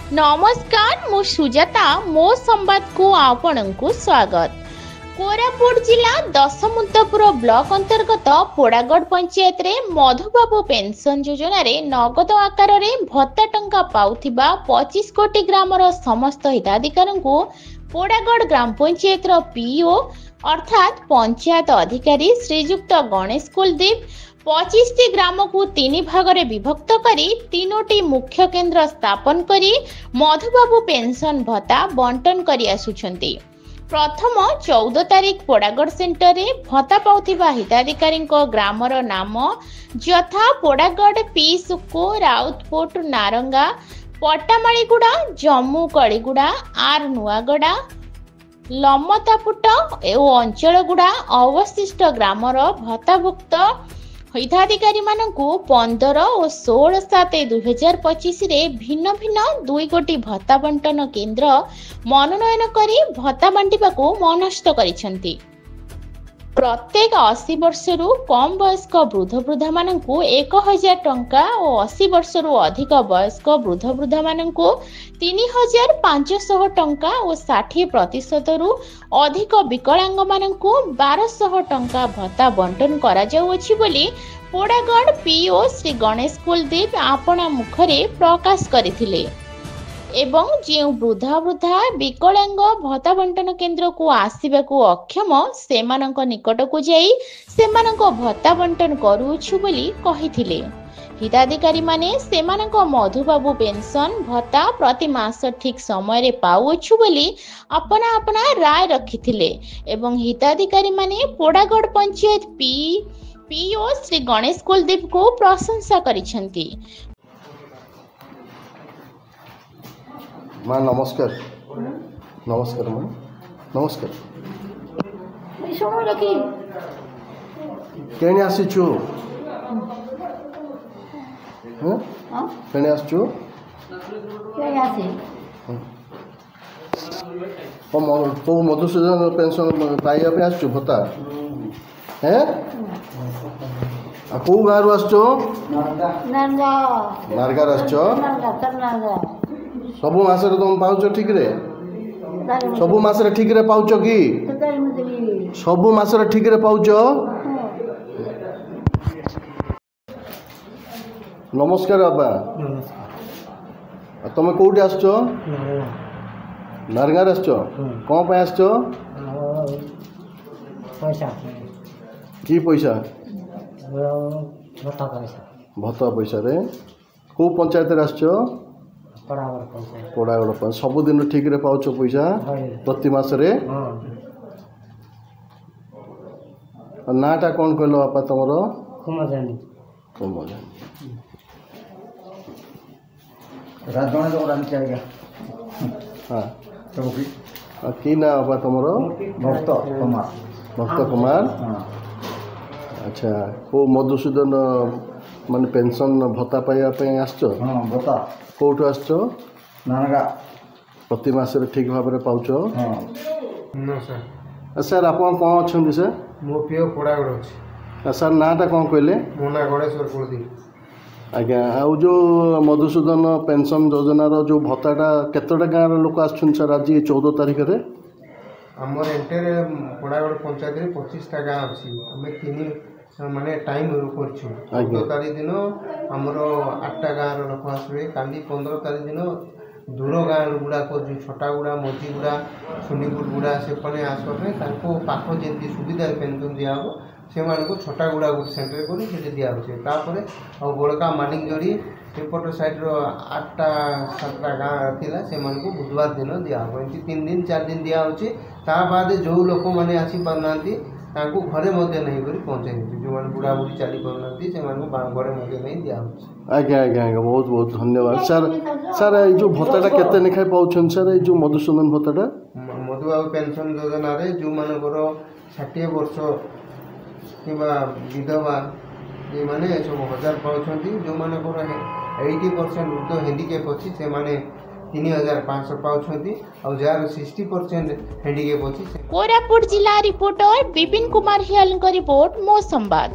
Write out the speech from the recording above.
नमस्कार मु सुजाता मो संवाद को आपणଙ୍କୁ स्वागत। कोरापुट जिला दशमुंतपुर ब्लॉक अंतर्गत पोड़ागढ़ पंचायत रे मधुबाबू पेंशन योजना रे नगद आकार रे भत्ता टंका पाउथिबा 25 कोटी ग्रामर समस्त हिताधिकारी को पोड़ागढ़ ग्राम पंचायत रो पीओ अर्थात पंचायत अधिकारी श्रीजुक्त गणेश कुलदीप 25टी ग्राम को 3 भाग रे विभक्त करी 3टी मुख्य केन्द्र स्थापन करी मधुबाबू पेंशन भत्ता बंटन करी आसुछंती। प्रथम 14 तारीख पोड़ागढ़ सेंटर रे भत्ता पाउथिबा हिताधिकारी ग्रामर नाम यथा पोड़ागढ़ पी सुको राउतपोट नारंगा पट्टामालीगुड़ा जम्मू कड़ीगुड़ा आर नुआगड़ा लमतापुट एवं अंचलगुड़ा अवशिष्ट ग्रामर भत्ताभुक्त हिताधिकारी मानकु 15 और 16/7/2025 रे भिन्न भिन्न 2 कोटी भत्ता बंटन केन्द्र मनोनयन करी भत्ता बांटिबाकू मनस्थ करिसेंती। प्रत्येक 80 वर्षरू कम वयस्क वृद्ध वृद्धा मानकु 1000 टंका और 80 वर्षरू अधिक वयस्क वृद्ध वृद्धा मानकु 3500 टंका और 60% रु अधिक विकलांग मानकु 1200 टंका भत्ता बंटन करा जाउछि बोली पोड़ागढ़ पीओ श्री गणेश कुलदीप आपना मुखरे प्रकाश करथिले। एवं जो वृद्धा वृद्धा विकलांग भत्ता बंटन केन्द्र को आसवाकू अक्षम सेमानक निकट को जाई सेमानक भत्ता बंटन करूछु बोली कहिथिले। हिताधिकारी माने सेमानक मधुबाबू पेंशन भत्ता प्रति मास ठीक समय रे पाउछु बोली अपना अपना राय रखिथिले एवं हिताधिकारी माने पोड़ागढ़ पंचायत पीओ श्री गणेश कुलदीप को प्रशंसा करिसेंती। माँ नमस्कार। नमस्कार माँ नमस्कार। केने आसीछु केने आसछु तो मधुसूदन पेंशन पाइबा पे आसछु भत्ता हैं को गाँव आसछु नारगार आसछु सबु मासरे तुम पाउछ ठीक रे सबु मासरे ठीक रे पाउछ कि सबु मासरे ठीक रे पाउछ। नमस्कार बाबा तुम कोठी आसछ नारगार आसछ कौन पे आसछ पैसा की पैसा भत्ता पैसा रे को पंचायत रे आसछ पोड़ागढ़ सबुदिन ठीक रे पाउछ पैसा प्रति मासरे नाटा कौन कहल बापा तुमर हाँ कि ना बापा तुमर भक्त कुमार अच्छा को मधुसूदन माने पेंशन भत्ता पाइबा आसछ भत्ता कौटू आसछ नारगा प्रति मासरे ठीक भाव में पाउछ न सर सर आप कौन अच्छा सर मो पीओ पोड़ागढ़ अच्छे सर नाटा कौन कहले मो ना गणेश्वर कुलदीप आज्ञा आउ जो मधुसूदन पेंशन योजनार जो भत्ताटा केतटा गाँव लोक आछन सर आज 14 तारीख रे आमर एंटेर पोड़ागढ़ पंचायत रे 25टा गाँव अच्छी आम 3 माने टाइम करछु 14 तारीख दिन आमर 8टा गाँव लोक आसबे काली 15 तारीख दिन दूर गाँव गुड़ा जो छटागुड़ा मझीगुड़ा सुनीपुर गुड़ा से आसपे पाख जमी सुविधा पेंशन दिहब से छटागुड़ा गोटे सेंटर कर दिहे बड़का मालिक जोड़ी सेपट साइड 8टा 7टा गाँव थिला से बुधवार दिन दिहब एमती 3 दिन 4 दिन दिहे ता बाद जो लोक मैंने आसी पारना घरे नहीं कर पहुँचाई जो मैंने बुढ़ा बुढ़ी चली पारना घरे नहीं दिया आज्ञा आज्ञा आज्ञा बहुत बहुत धन्यवाद सर। सर ये जो भत्ताटा केते निखाय पाउछन सर ये जो मधुसूदन भत्ताटा मधुबाबू पेंशन योजना रे जो मानकर 60 वर्ष किंवा विधवा ये माने सब 1000 पाउछंती जो मानकर 80% वृद्ध हैंडिकैप अच्छी से माने 3500 पाउछंती और जार 60% हैंडिकैप अच्छी। कोरापुट जिला रिपोर्टर विपिन कुमार हियाल रिपोर्ट मो संवाद।